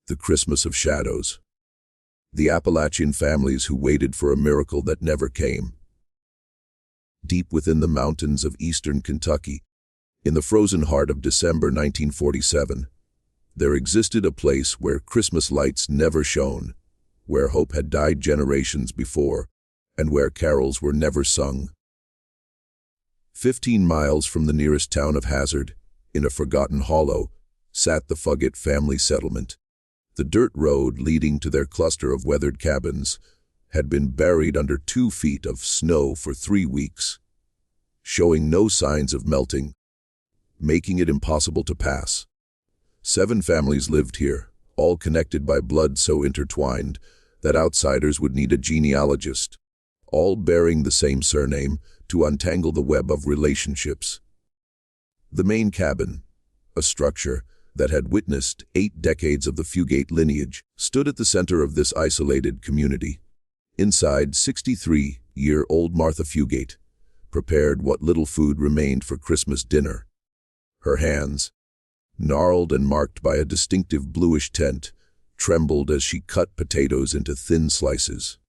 The Christmas of Shadows. The Appalachian families who waited for a miracle that never came. Deep within the mountains of eastern Kentucky, in the frozen heart of December 1947, there existed a place where Christmas lights never shone, where hope had died generations before, and where carols were never sung. 15 miles from the nearest town of Hazard, in a forgotten hollow, sat the Fugate family settlement. The dirt road leading to their cluster of weathered cabins had been buried under 2 feet of snow for 3 weeks, showing no signs of melting, making it impossible to pass. 7 families lived here, all connected by blood so intertwined that outsiders would need a genealogist, all bearing the same surname to untangle the web of relationships. The main cabin, a structure that had witnessed 8 decades of the Fugate lineage, stood at the center of this isolated community. Inside, 63-year-old Martha Fugate prepared what little food remained for Christmas dinner. Her hands, gnarled and marked by a distinctive bluish tint, trembled as she cut potatoes into thin slices.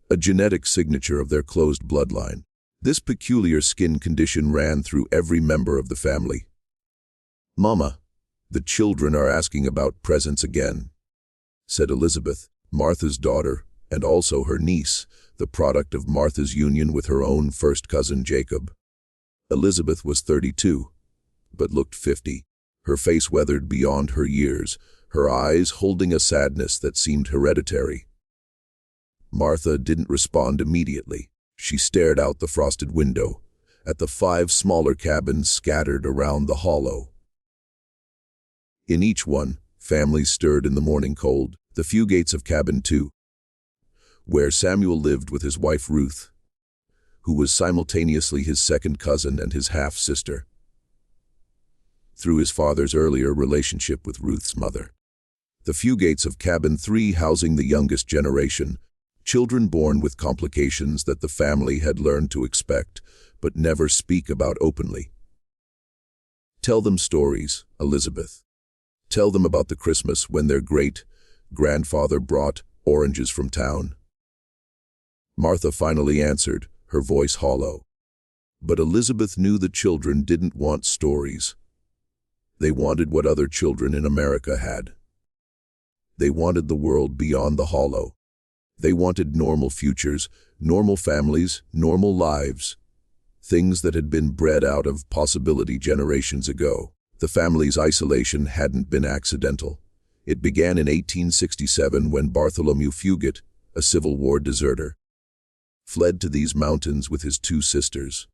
A genetic signature of their closed bloodline, this peculiar skin condition ran through every member of the family. "Mama, the children are asking about presents again," said Elizabeth, Martha's daughter, and also her niece, the product of Martha's union with her own first cousin Jacob. Elizabeth was 32, but looked 50, her face weathered beyond her years, her eyes holding a sadness that seemed hereditary. Martha didn't respond immediately. She stared out the frosted window, at the 5 smaller cabins scattered around the hollow. In each one, families stirred in the morning cold, the Fugates of Cabin 2, where Samuel lived with his wife Ruth, who was simultaneously his second cousin and his half-sister, through his father's earlier relationship with Ruth's mother. The Fugates of Cabin 3 housing the youngest generation, children born with complications that the family had learned to expect, but never speak about openly. "Tell them stories, Elizabeth. Tell them about the Christmas when their great-grandfather brought oranges from town." Martha finally answered, her voice hollow. But Elizabeth knew the children didn't want stories. They wanted what other children in America had. They wanted the world beyond the hollow. They wanted normal futures, normal families, normal lives, things that had been bred out of possibility generations ago. The family's isolation hadn't been accidental. It began in 1867 when Bartholomew Fugate, a Civil War deserter, fled to these mountains with his 2 sisters.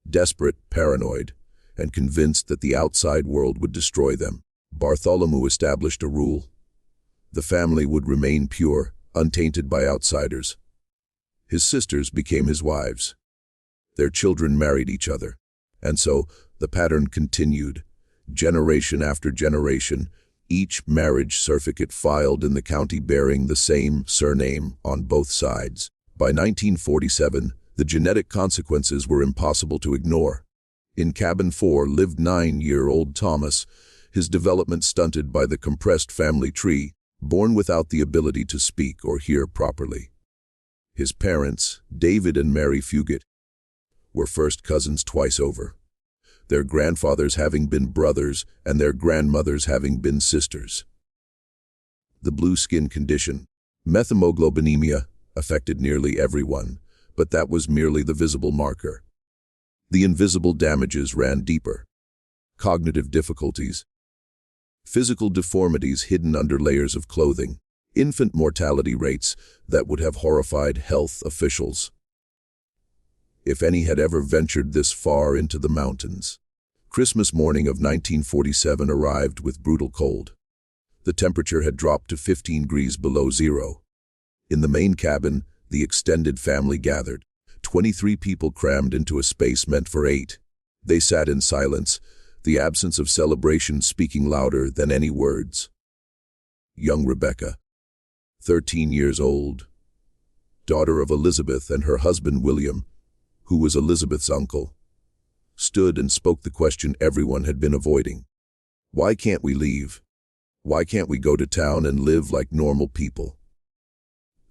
Desperate, paranoid, and convinced that the outside world would destroy them, Bartholomew established a rule. The family would remain pure, untainted by outsiders. His sisters became his wives. Their children married each other, and so the pattern continued. Generation after generation, each marriage certificate filed in the county bearing the same surname on both sides. By 1947, the genetic consequences were impossible to ignore. In Cabin 4 lived 9-year-old Thomas, his development stunted by the compressed family tree, born without the ability to speak or hear properly. His parents, David and Mary Fugate, were first cousins twice over, their grandfathers having been brothers and their grandmothers having been sisters. The blue skin condition, methemoglobinemia, affected nearly everyone, but that was merely the visible marker. The invisible damages ran deeper. Cognitive difficulties, physical deformities hidden under layers of clothing, infant mortality rates that would have horrified health officials, if any had ever ventured this far into the mountains. Christmas morning of 1947 arrived with brutal cold. The temperature had dropped to 15 degrees below zero. In the main cabin, the extended family gathered, 23 people crammed into a space meant for 8. They sat in silence, the absence of celebration speaking louder than any words. Young Rebecca, 13 years old, daughter of Elizabeth and her husband William, who was Elizabeth's uncle, stood and spoke the question everyone had been avoiding. "Why can't we leave? Why can't we go to town and live like normal people?"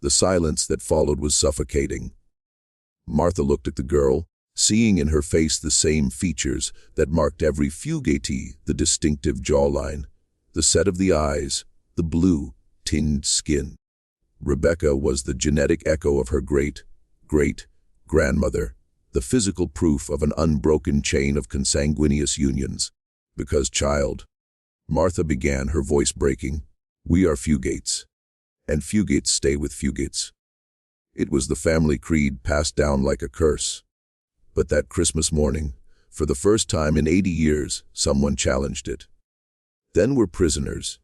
The silence that followed was suffocating. Martha looked at the girl, seeing in her face the same features that marked every fugatee: the distinctive jawline, the set of the eyes, the blue-tinged skin. Rebecca was the genetic echo of her great-great-grandmother, the physical proof of an unbroken chain of consanguineous unions. "Because, child," Martha began, her voice breaking, "we are fugates, and fugates stay with fugates." It was the family creed passed down like a curse. But that Christmas morning, for the first time in 80 years, someone challenged it. "Then we're prisoners,"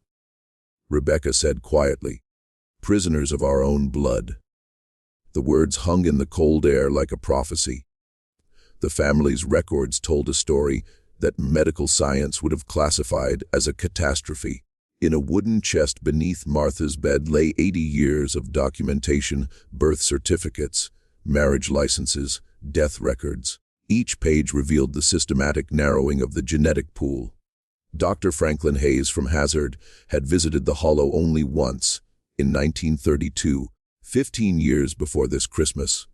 Rebecca said quietly, "prisoners of our own blood." The words hung in the cold air like a prophecy. The family's records told a story that medical science would have classified as a catastrophe. In a wooden chest beneath Martha's bed lay 80 years of documentation: birth certificates, marriage licenses, death records. Each page revealed the systematic narrowing of the genetic pool. Dr. Franklin Hayes from Hazard had visited the hollow only once, in 1932, 15 years before this Christmas.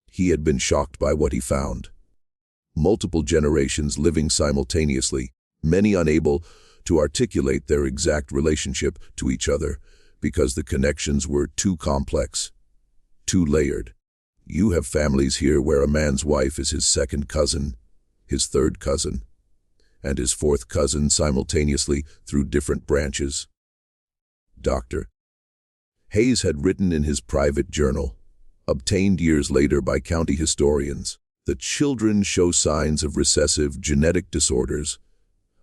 He had been shocked by what he found. Multiple generations living simultaneously, many unable to articulate their exact relationship to each other because the connections were too complex, too layered. You have families here where a man's wife is his second cousin, his third cousin, and his fourth cousin simultaneously through different branches. Dr. Hayes had written in his private journal, obtained years later by county historians, "The children show signs of recessive genetic disorders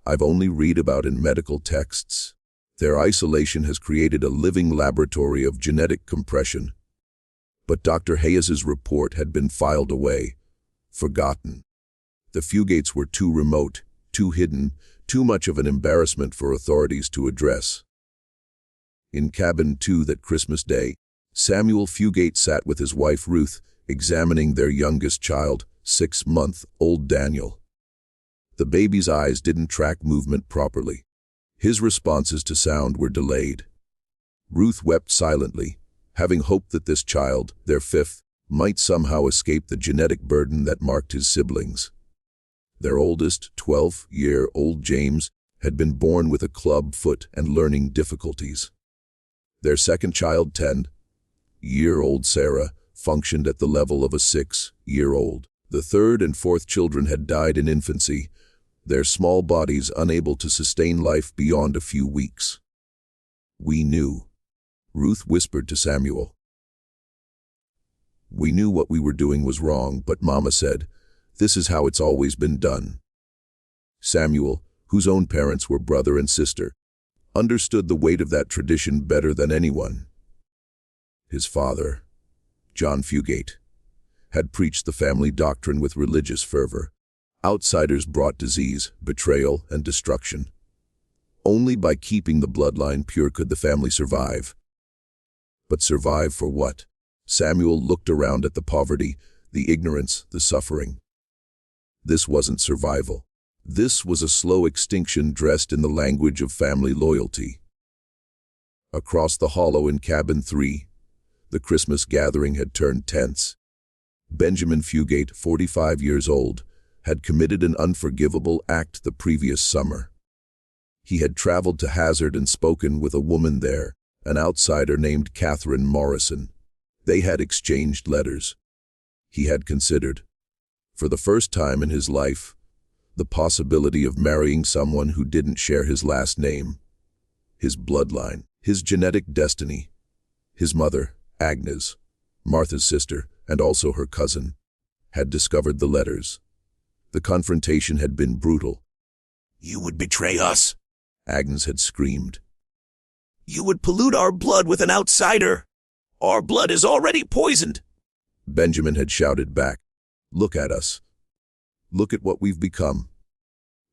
I've only read about in medical texts. Their isolation has created a living laboratory of genetic compression." But Dr. Hayes's report had been filed away, forgotten. The fugates were too remote, too hidden, too much of an embarrassment for authorities to address. In cabin 2 that Christmas Day, Samuel Fugate sat with his wife Ruth, examining their youngest child, 6-month-old Daniel. The baby's eyes didn't track movement properly. His responses to sound were delayed. Ruth wept silently, having hoped that this child, their fifth, might somehow escape the genetic burden that marked his siblings. Their oldest, 12-year-old James, had been born with a club foot and learning difficulties. Their second child, 10-year-old Sarah, functioned at the level of a 6-year-old. The third and fourth children had died in infancy, their small bodies unable to sustain life beyond a few weeks. "We knew," Ruth whispered to Samuel. "We knew what we were doing was wrong, but Mama said, this is how it's always been done." Samuel, whose own parents were brother and sister, understood the weight of that tradition better than anyone. His father, John Fugate, had preached the family doctrine with religious fervor. Outsiders brought disease, betrayal, and destruction. Only by keeping the bloodline pure could the family survive. But survive for what? Samuel looked around at the poverty, the ignorance, the suffering. This wasn't survival. This was a slow extinction dressed in the language of family loyalty. Across the hollow in cabin 3, the Christmas gathering had turned tense. Benjamin Fugate, 45 years old, had committed an unforgivable act the previous summer. He had traveled to Hazard and spoken with a woman there, an outsider named Catherine Morrison. They had exchanged letters. He had considered, for the first time in his life, the possibility of marrying someone who didn't share his last name, his bloodline, his genetic destiny. His mother, Agnes, Martha's sister, and also her cousin, had discovered the letters. The confrontation had been brutal. "You would betray us," Agnes had screamed. "You would pollute our blood with an outsider. Our blood is already poisoned." Benjamin had shouted back, "Look at us. Look at what we've become."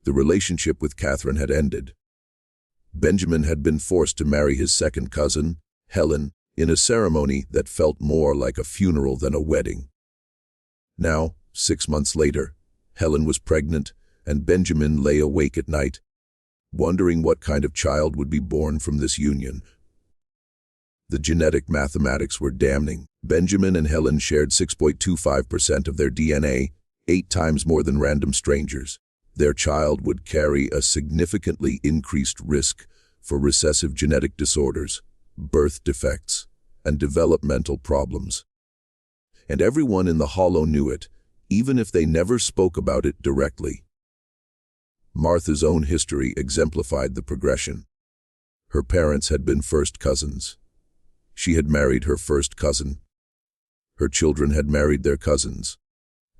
The relationship with Catherine had ended. Benjamin had been forced to marry his second cousin, Helen, in a ceremony that felt more like a funeral than a wedding. Now, 6 months later, Helen was pregnant, and Benjamin lay awake at night, wondering what kind of child would be born from this union. The genetic mathematics were damning. Benjamin and Helen shared 6.25% of their DNA, 8 times more than random strangers. Their child would carry a significantly increased risk for recessive genetic disorders, birth defects, and developmental problems. And everyone in the hollow knew it, even if they never spoke about it directly. Martha's own history exemplified the progression. Her parents had been first cousins. She had married her first cousin. Her children had married their cousins.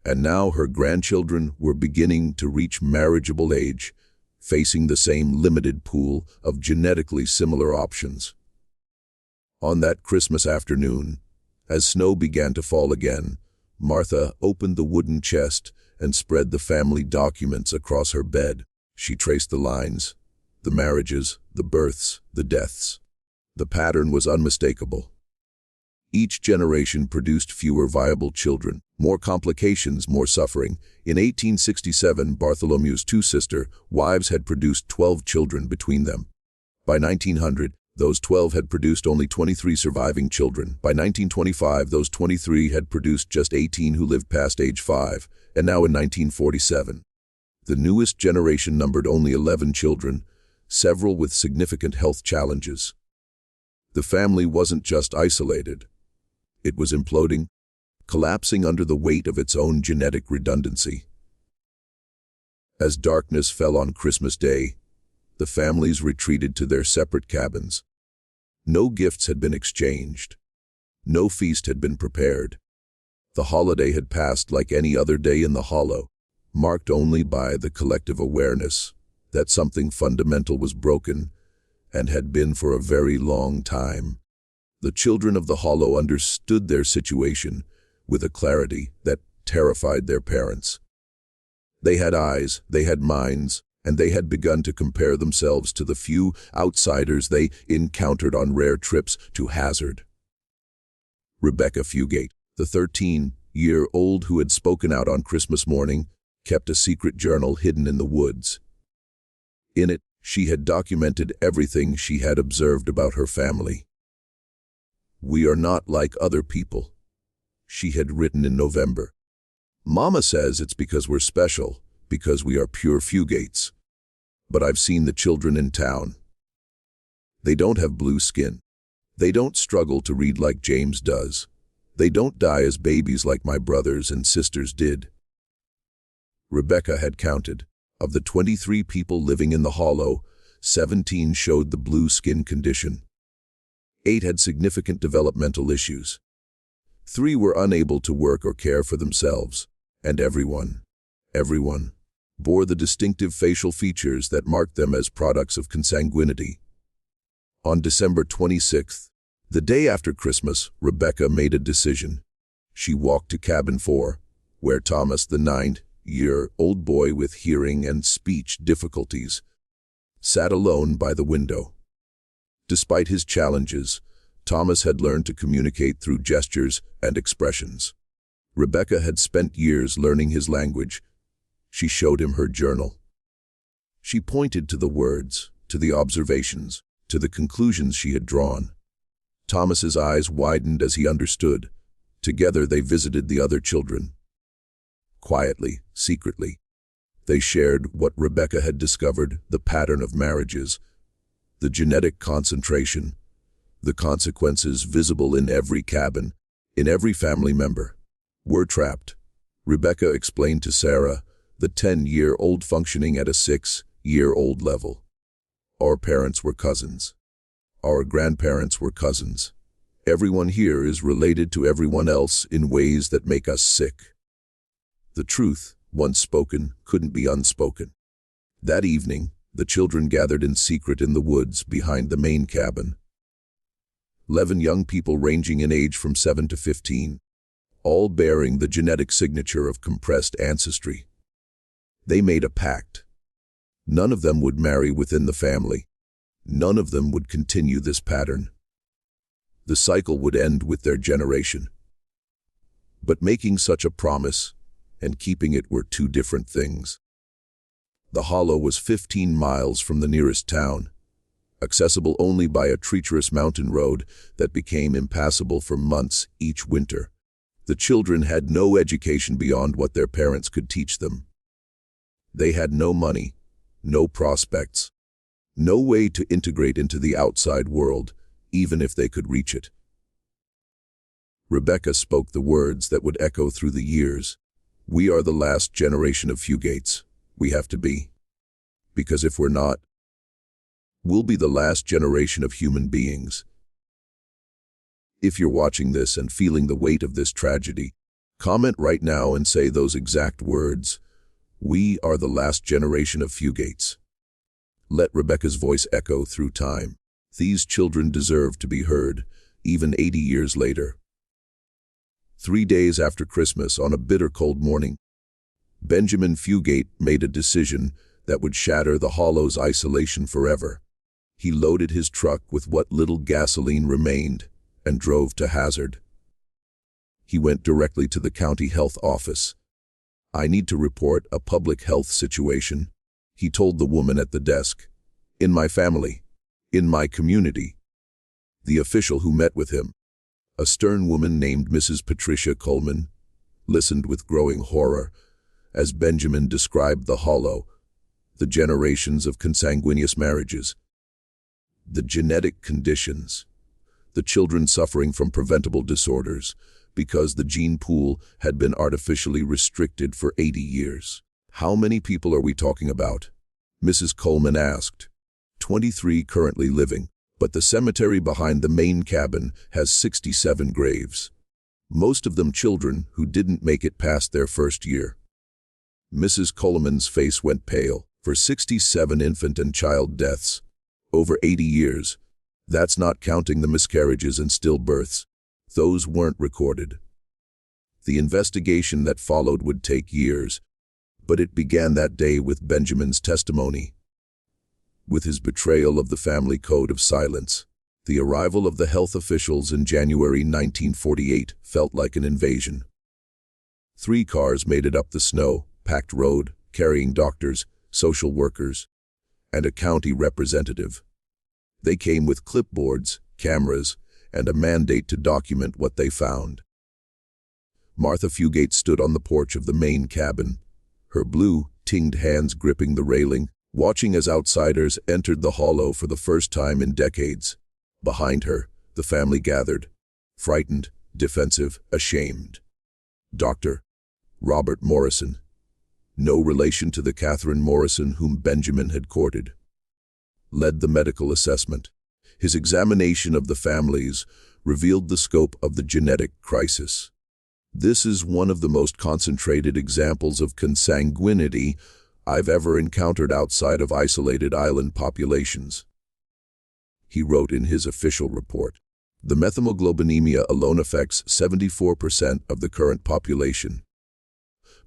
And now her grandchildren were beginning to reach marriageable age, facing the same limited pool of genetically similar options. On that Christmas afternoon, as snow began to fall again, Martha opened the wooden chest and spread the family documents across her bed. She traced the lines, the marriages, the births, the deaths. The pattern was unmistakable. Each generation produced fewer viable children, more complications, more suffering. In 1867, Bartholomew's 2 sister wives had produced 12 children between them. By 1900, those 12 had produced only 23 surviving children. By 1925, those 23 had produced just 18 who lived past age 5, and now in 1947, the newest generation numbered only 11 children, several with significant health challenges. The family wasn't just isolated. It was imploding, collapsing under the weight of its own genetic redundancy. As darkness fell on Christmas Day, the families retreated to their separate cabins. No gifts had been exchanged. No feast had been prepared. The holiday had passed like any other day in the hollow, marked only by the collective awareness that something fundamental was broken and had been for a very long time. The children of the hollow understood their situation with a clarity that terrified their parents. They had eyes, they had minds, and they had begun to compare themselves to the few outsiders they encountered on rare trips to Hazard. Rebecca Fugate, the 13-year-old who had spoken out on Christmas morning, kept a secret journal hidden in the woods. In it, she had documented everything she had observed about her family. "We are not like other people," she had written in November. "Mama says it's because we're special, because we are pure Fugates. But I've seen the children in town. They don't have blue skin. They don't struggle to read like James does. They don't die as babies like my brothers and sisters did." Rebecca had counted. Of the 23 people living in the hollow, 17 showed the blue skin condition. 8 had significant developmental issues. 3 were unable to work or care for themselves, and everyone, bore the distinctive facial features that marked them as products of consanguinity. On December 26th, the day after Christmas, Rebecca made a decision. She walked to cabin 4, where Thomas, the 9-year-old boy with hearing and speech difficulties, sat alone by the window. Despite his challenges, Thomas had learned to communicate through gestures and expressions. Rebecca had spent years learning his language. She showed him her journal. She pointed to the words, to the observations, to the conclusions she had drawn. Thomas's eyes widened as he understood. Together they visited the other children. Quietly, secretly, they shared what Rebecca had discovered: the pattern of marriages, the genetic concentration, the consequences visible in every cabin, in every family member. "We're trapped," Rebecca explained to Sarah, the 10-year-old functioning at a 6-year-old level. "Our parents were cousins. Our grandparents were cousins. Everyone here is related to everyone else in ways that make us sick." The truth, once spoken, couldn't be unspoken. That evening, the children gathered in secret in the woods behind the main cabin. 11 young people ranging in age from 7 to 15, all bearing the genetic signature of compressed ancestry. They made a pact. None of them would marry within the family. None of them would continue this pattern. The cycle would end with their generation. But making such a promise and keeping it were 2 different things. The hollow was 15 miles from the nearest town, accessible only by a treacherous mountain road that became impassable for months each winter. The children had no education beyond what their parents could teach them. They had no money, no prospects, no way to integrate into the outside world, even if they could reach it. Rebecca spoke the words that would echo through the years. We are the last generation of fugates. We have to be. Because if we're not, we'll be the last generation of human beings. If you're watching this and feeling the weight of this tragedy, comment right now and say those exact words. We are the last generation of fugates. Let Rebecca's voice echo through time. These children deserve to be heard, even 80 years later. 3 days after Christmas, on a bitter cold morning, Benjamin Fugate made a decision that would shatter the hollow's isolation forever. He loaded his truck with what little gasoline remained and drove to Hazard. He went directly to the county health office. I need to report a public health situation, he told the woman at the desk. In my family, in my community. The official who met with him, a stern woman named Mrs. Patricia Coleman, listened with growing horror as Benjamin described the hollow, the generations of consanguineous marriages, the genetic conditions, the children suffering from preventable disorders because the gene pool had been artificially restricted for 80 years. How many people are we talking about? Mrs. Coleman asked. 23 currently living, but the cemetery behind the main cabin has 67 graves. Most of them children who didn't make it past their first year. Mrs. Coleman's face went pale. For 67 infant and child deaths, over 80 years, that's not counting the miscarriages and stillbirths. Those weren't recorded. The investigation that followed would take years, but it began that day with Benjamin's testimony. With his betrayal of the family code of silence, the arrival of the health officials in January 1948 felt like an invasion. 3 cars made it up the snow-packed road, carrying doctors, social workers, and a county representative. They came with clipboards, cameras, and a mandate to document what they found. Martha Fugate stood on the porch of the main cabin, her blue-tinged hands gripping the railing, watching as outsiders entered the hollow for the first time in decades. Behind her, the family gathered, frightened, defensive, ashamed. Dr. Robert Morrison, no relation to the Catherine Morrison whom Benjamin had courted, led the medical assessment. His examination of the families revealed the scope of the genetic crisis. This is one of the most concentrated examples of consanguinity I've ever encountered outside of isolated island populations. He wrote in his official report, the methemoglobinemia alone affects 74% of the current population.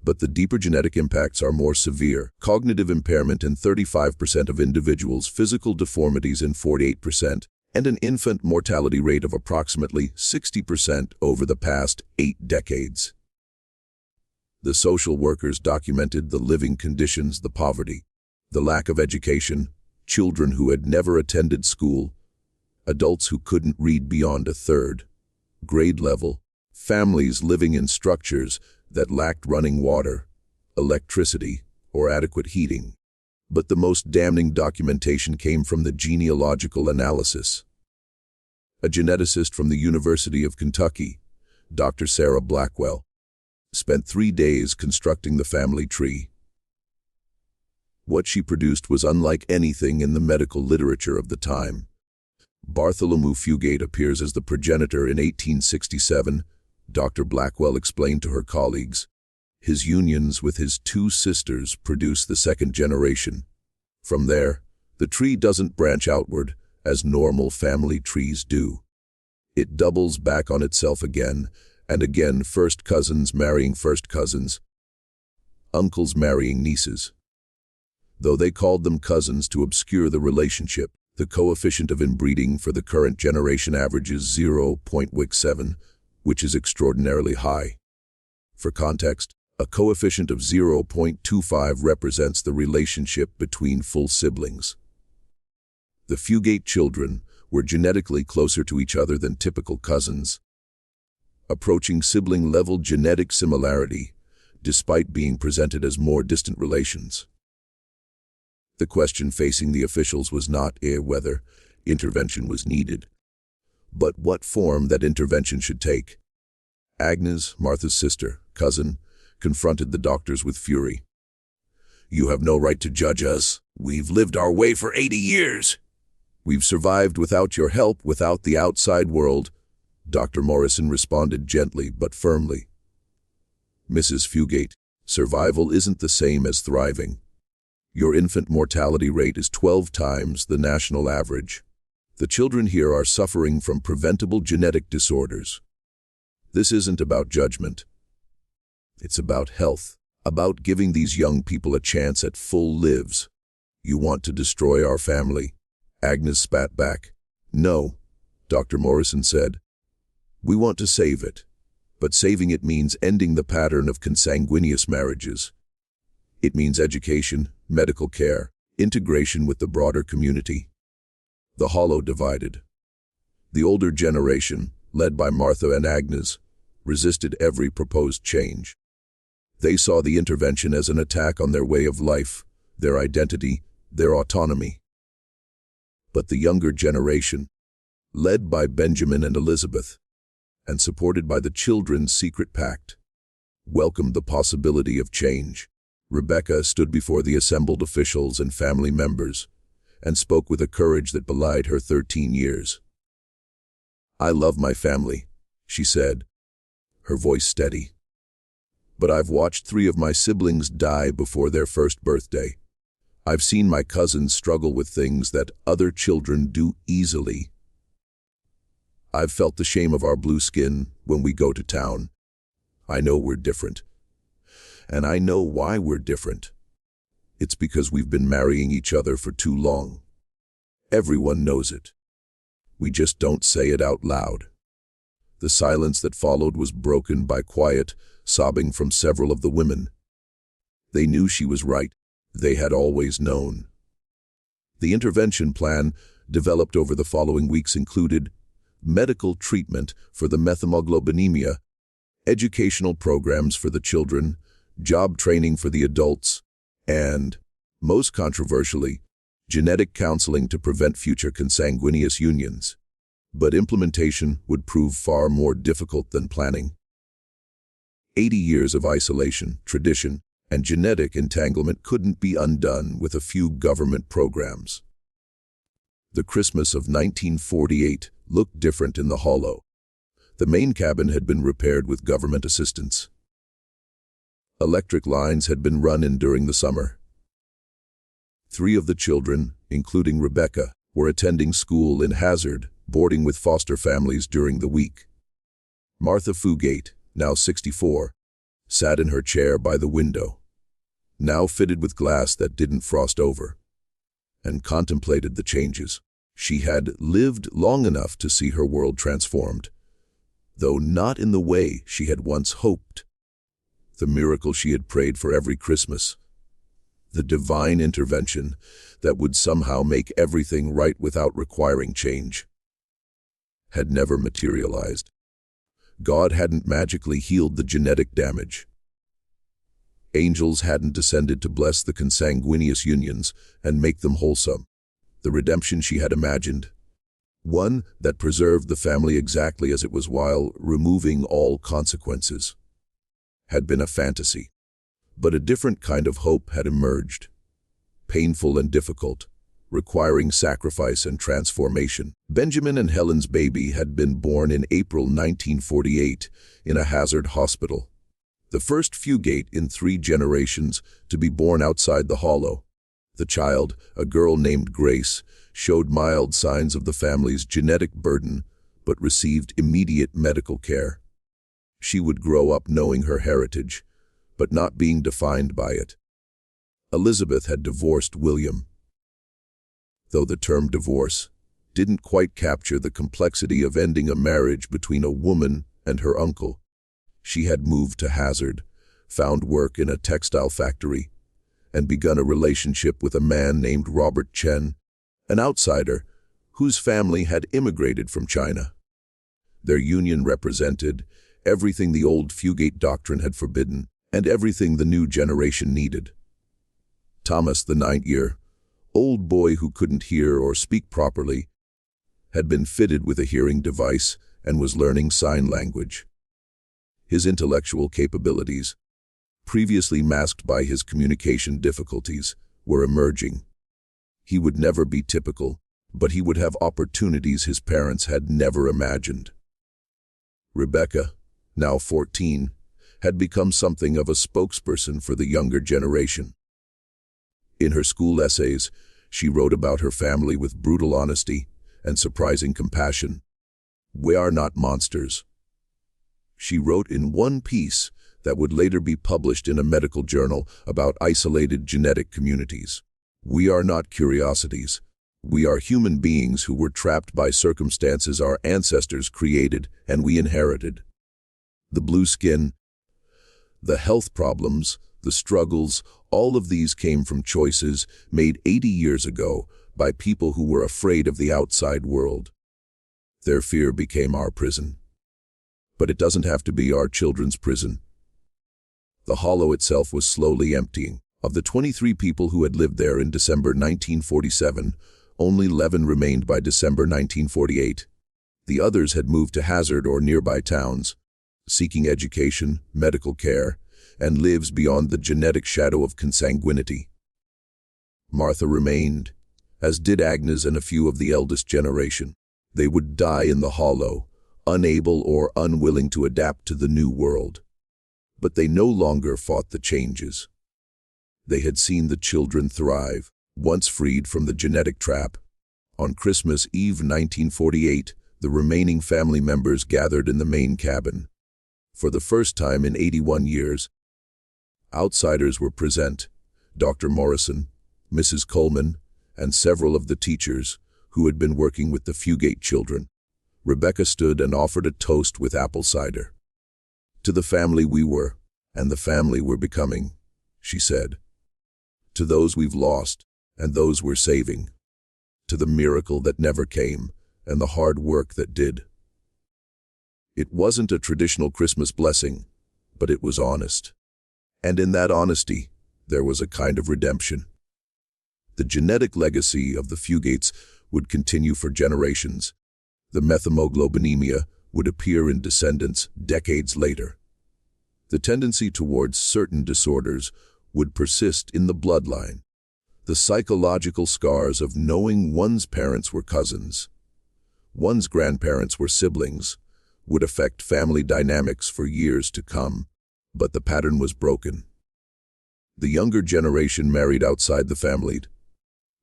But the deeper genetic impacts are more severe. Cognitive impairment in 35% of individuals, physical deformities in 48%, and an infant mortality rate of approximately 60% over the past 8 decades. The social workers documented the living conditions, the poverty, the lack of education, children who had never attended school, adults who couldn't read beyond a 3rd grade level, families living in structures that lacked running water, electricity, or adequate heating. But the most damning documentation came from the genealogical analysis. A geneticist from the University of Kentucky, Dr. Sarah Blackwell, spent 3 days constructing the family tree. What she produced was unlike anything in the medical literature of the time. Bartholomew Fugate appears as the progenitor in 1867, Dr. Blackwell explained to her colleagues. His unions with his 2 sisters produce the 2nd generation. From there, the tree doesn't branch outward, as normal family trees do. It doubles back on itself again and again, first cousins marrying first cousins, uncles marrying nieces. Though they called them cousins to obscure the relationship, the coefficient of inbreeding for the current generation averages 0.67, which is extraordinarily high. For context, A coefficient of 0.25 represents the relationship between full siblings. The Fugate children were genetically closer to each other than typical cousins, approaching sibling-level genetic similarity, despite being presented as more distant relations. The question facing the officials was not whether intervention was needed, but what form that intervention should take. Agnes, Martha's sister, cousin, confronted the doctors with fury. "You have no right to judge us. We've lived our way for 80 years. We've survived without your help, without the outside world." Dr. Morrison responded gently but firmly. "Mrs. Fugate, survival isn't the same as thriving. Your infant mortality rate is 12 times the national average. The children here are suffering from preventable genetic disorders. This isn't about judgment. It's about health, about giving these young people a chance at full lives. You want to destroy our family?" Agnes spat back. "No," Dr. Morrison said. "We want to save it, but saving it means ending the pattern of consanguineous marriages. It means education, medical care, integration with the broader community." The hollow divided. The older generation, led by Martha and Agnes, resisted every proposed change. They saw the intervention as an attack on their way of life, their identity, their autonomy. But the younger generation, led by Benjamin and Elizabeth, and supported by the children's secret pact, welcomed the possibility of change. Rebecca stood before the assembled officials and family members and spoke with a courage that belied her 13 years. "I love my family," she said, her voice steady. "But I've watched 3 of my siblings die before their first birthday. I've seen my cousins struggle with things that other children do easily. I've felt the shame of our blue skin when we go to town. I know we're different. And I know why we're different. It's because we've been marrying each other for too long. Everyone knows it. We just don't say it out loud." The silence that followed was broken by quiet, sobbing from several of the women. They knew she was right. They had always known. The intervention plan, developed over the following weeks, included medical treatment for the methemoglobinemia, educational programs for the children, job training for the adults, and, most controversially, genetic counseling to prevent future consanguineous unions. But implementation would prove far more difficult than planning. 80 years of isolation, tradition, and genetic entanglement couldn't be undone with a few government programs. The Christmas of 1948 looked different in the hollow. The main cabin had been repaired with government assistance. Electric lines had been run in during the summer. 3 of the children, including Rebecca, were attending school in Hazard, boarding with foster families during the week. Martha Fugate, now 64, sat in her chair by the window, now fitted with glass that didn't frost over, and contemplated the changes. She had lived long enough to see her world transformed, though not in the way she had once hoped. The miracle she had prayed for every Christmas, the divine intervention that would somehow make everything right without requiring change, had never materialized. God hadn't magically healed the genetic damage. Angels hadn't descended to bless the consanguineous unions and make them wholesome. The redemption she had imagined, one that preserved the family exactly as it was while removing all consequences, had been a fantasy. But a different kind of hope had emerged, painful and difficult, requiring sacrifice and transformation. Benjamin and Helen's baby had been born in April 1948 in a Hazard hospital, the first Fugate in 3 generations to be born outside the hollow. The child, a girl named Grace, showed mild signs of the family's genetic burden, but received immediate medical care. She would grow up knowing her heritage, but not being defined by it. Elizabeth had divorced William, though the term divorce didn't quite capture the complexity of ending a marriage between a woman and her uncle. She had moved to Hazard, found work in a textile factory, and begun a relationship with a man named Robert Chen, an outsider whose family had immigrated from China. Their union represented everything the old Fugate doctrine had forbidden and everything the new generation needed. Thomas, the 9-year-old boy who couldn't hear or speak properly, had been fitted with a hearing device and was learning sign language. His intellectual capabilities, previously masked by his communication difficulties, were emerging. He would never be typical, but he would have opportunities his parents had never imagined. Rebecca, now 14, had become something of a spokesperson for the younger generation. In her school essays, she wrote about her family with brutal honesty and surprising compassion. "We are not monsters," she wrote in one piece that would later be published in a medical journal about isolated genetic communities. "We are not curiosities. We are human beings who were trapped by circumstances our ancestors created and we inherited. The blue skin, the health problems, the struggles, all of these came from choices made 80 years ago by people who were afraid of the outside world. Their fear became our prison. But it doesn't have to be our children's prison." The hollow itself was slowly emptying. Of the 23 people who had lived there in December 1947, only 11 remained by December 1948. The others had moved to Hazard or nearby towns, seeking education, medical care, and lives beyond the genetic shadow of consanguinity. Martha remained, as did Agnes and a few of the eldest generation. They would die in the hollow, unable or unwilling to adapt to the new world. But they no longer fought the changes. They had seen the children thrive, once freed from the genetic trap. On Christmas Eve 1948, the remaining family members gathered in the main cabin. For the first time in 81 years, outsiders were present: Dr. Morrison, Mrs. Coleman, and several of the teachers who had been working with the Fugate children. Rebecca stood and offered a toast with apple cider. "To the family we were, and the family we're becoming," she said. "To those we've lost, and those we're saving. To the miracle that never came, and the hard work that did." It wasn't a traditional Christmas blessing, but it was honest. And in that honesty, there was a kind of redemption. The genetic legacy of the Fugates would continue for generations. The methemoglobinemia would appear in descendants decades later. The tendency towards certain disorders would persist in the bloodline. The psychological scars of knowing one's parents were cousins, one's grandparents were siblings, would affect family dynamics for years to come, but the pattern was broken. The younger generation married outside the family.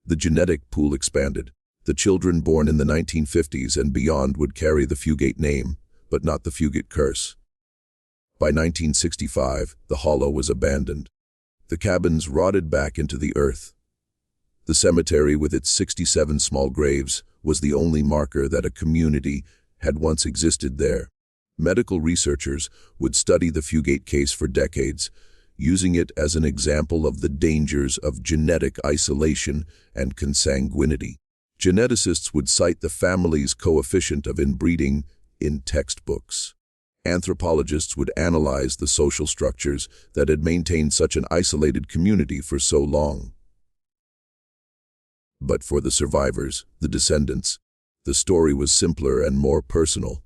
The genetic pool expanded. The children born in the 1950s and beyond would carry the Fugate name, but not the Fugate curse. By 1965, the hollow was abandoned. The cabins rotted back into the earth. The cemetery with its 67 small graves was the only marker that a community had once existed there. Medical researchers would study the Fugate case for decades, using it as an example of the dangers of genetic isolation and consanguinity. Geneticists would cite the family's coefficient of inbreeding in textbooks. Anthropologists would analyze the social structures that had maintained such an isolated community for so long. But for the survivors, the descendants, the story was simpler and more personal.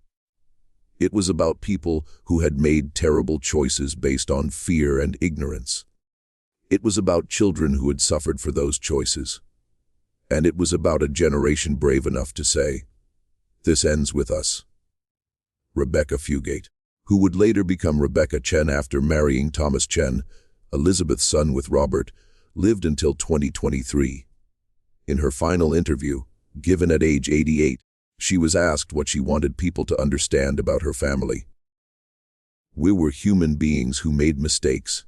It was about people who had made terrible choices based on fear and ignorance. It was about children who had suffered for those choices. And it was about a generation brave enough to say, "This ends with us." Rebecca Fugate, who would later become Rebecca Chen after marrying Thomas Chen, Elizabeth's son with Robert, lived until 2023. In her final interview, given at age 88, she was asked what she wanted people to understand about her family. "We were human beings who made mistakes,"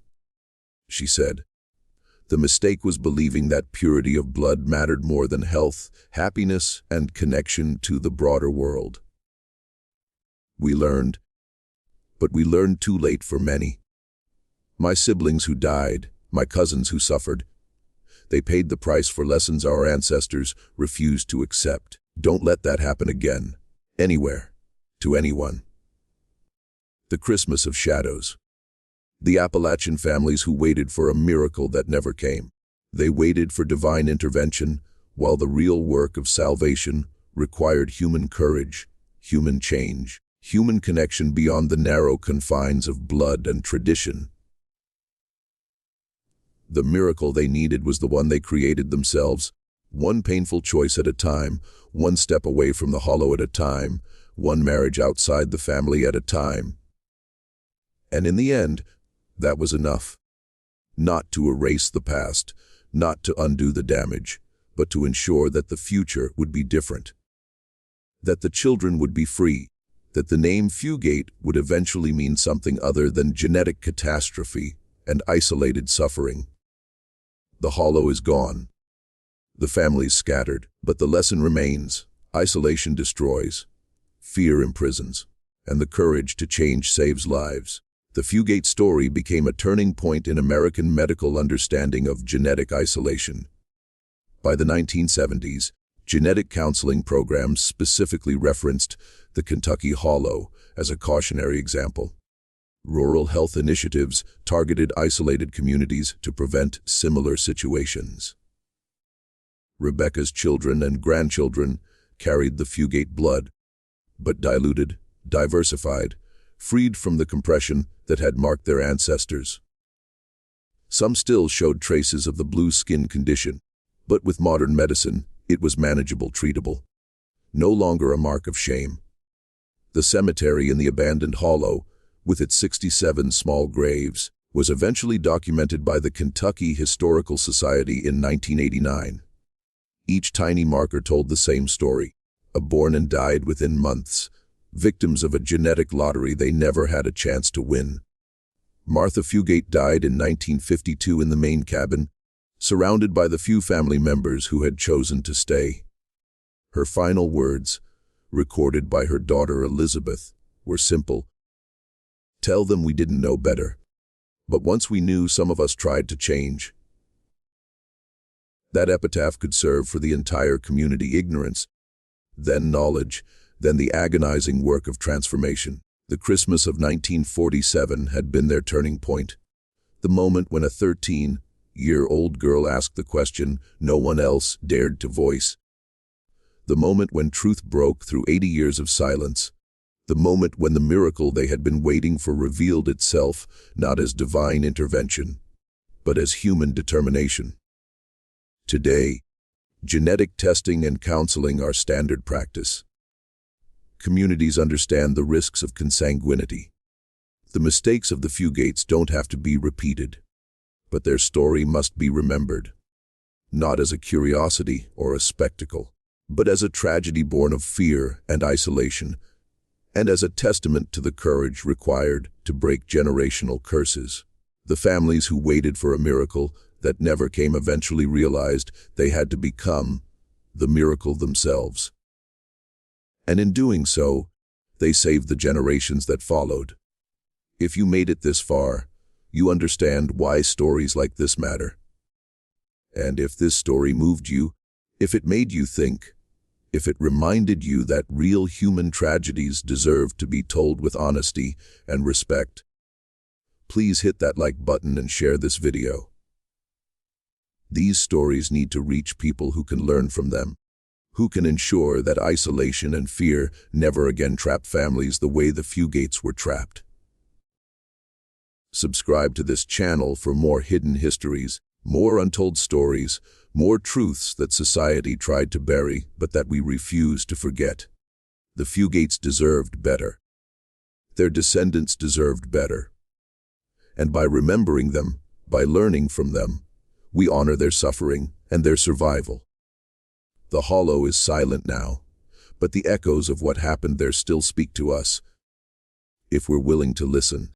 she said. "The mistake was believing that purity of blood mattered more than health, happiness, and connection to the broader world. We learned, but we learned too late for many. My siblings who died, my cousins who suffered. They paid the price for lessons our ancestors refused to accept. Don't let that happen again. Anywhere. To anyone. The Christmas of Shadows. The Appalachian families who waited for a miracle that never came. They waited for divine intervention, while the real work of salvation required human courage, human change, human connection beyond the narrow confines of blood and tradition. The miracle they needed was the one they created themselves, one painful choice at a time, one step away from the hollow at a time, one marriage outside the family at a time. And in the end, that was enough. Not to erase the past, not to undo the damage, but to ensure that the future would be different. That the children would be free, that the name Fugate would eventually mean something other than genetic catastrophe and isolated suffering. The hollow is gone. The family's scattered, but the lesson remains. Isolation destroys, fear imprisons, and the courage to change saves lives. The Fugate story became a turning point in American medical understanding of genetic isolation. By the 1970s, genetic counseling programs specifically referenced the Kentucky Hollow as a cautionary example. Rural health initiatives targeted isolated communities to prevent similar situations. Rebecca's children and grandchildren carried the Fugate blood, but diluted, diversified, freed from the compression that had marked their ancestors. Some still showed traces of the blue skin condition, but with modern medicine, it was manageable, treatable. No longer a mark of shame. The cemetery in the abandoned hollow, with its 67 small graves, was eventually documented by the Kentucky Historical Society in 1989. Each tiny marker told the same story, a born and died within months, victims of a genetic lottery they never had a chance to win. Martha Fugate died in 1952 in the main cabin, surrounded by the few family members who had chosen to stay. Her final words, recorded by her daughter Elizabeth, were simple. "Tell them we didn't know better. But once we knew, some of us tried to change." That epitaph could serve for the entire community. Ignorance, then knowledge, then the agonizing work of transformation. The Christmas of 1947 had been their turning point. The moment when a 13-year-old girl asked the question no one else dared to voice. The moment when truth broke through 80 years of silence. The moment when the miracle they had been waiting for revealed itself not as divine intervention, but as human determination. Today, genetic testing and counseling are standard practice. Communities understand the risks of consanguinity. The mistakes of the Fugates don't have to be repeated, but their story must be remembered, not as a curiosity or a spectacle, but as a tragedy born of fear and isolation, and as a testament to the courage required to break generational curses. The families who waited for a miracle that never came eventually realized they had to become the miracle themselves. And in doing so, they saved the generations that followed. If you made it this far, you understand why stories like this matter. And if this story moved you, if it made you think, if it reminded you that real human tragedies deserve to be told with honesty and respect, please hit that like button and share this video. These stories need to reach people who can learn from them, who can ensure that isolation and fear never again trap families the way the Fugates were trapped. Subscribe to this channel for more hidden histories, more untold stories, more truths that society tried to bury but that we refuse to forget. The Fugates deserved better. Their descendants deserved better. And by remembering them, by learning from them, we honor their suffering and their survival. The hollow is silent now, but the echoes of what happened there still speak to us, if we're willing to listen.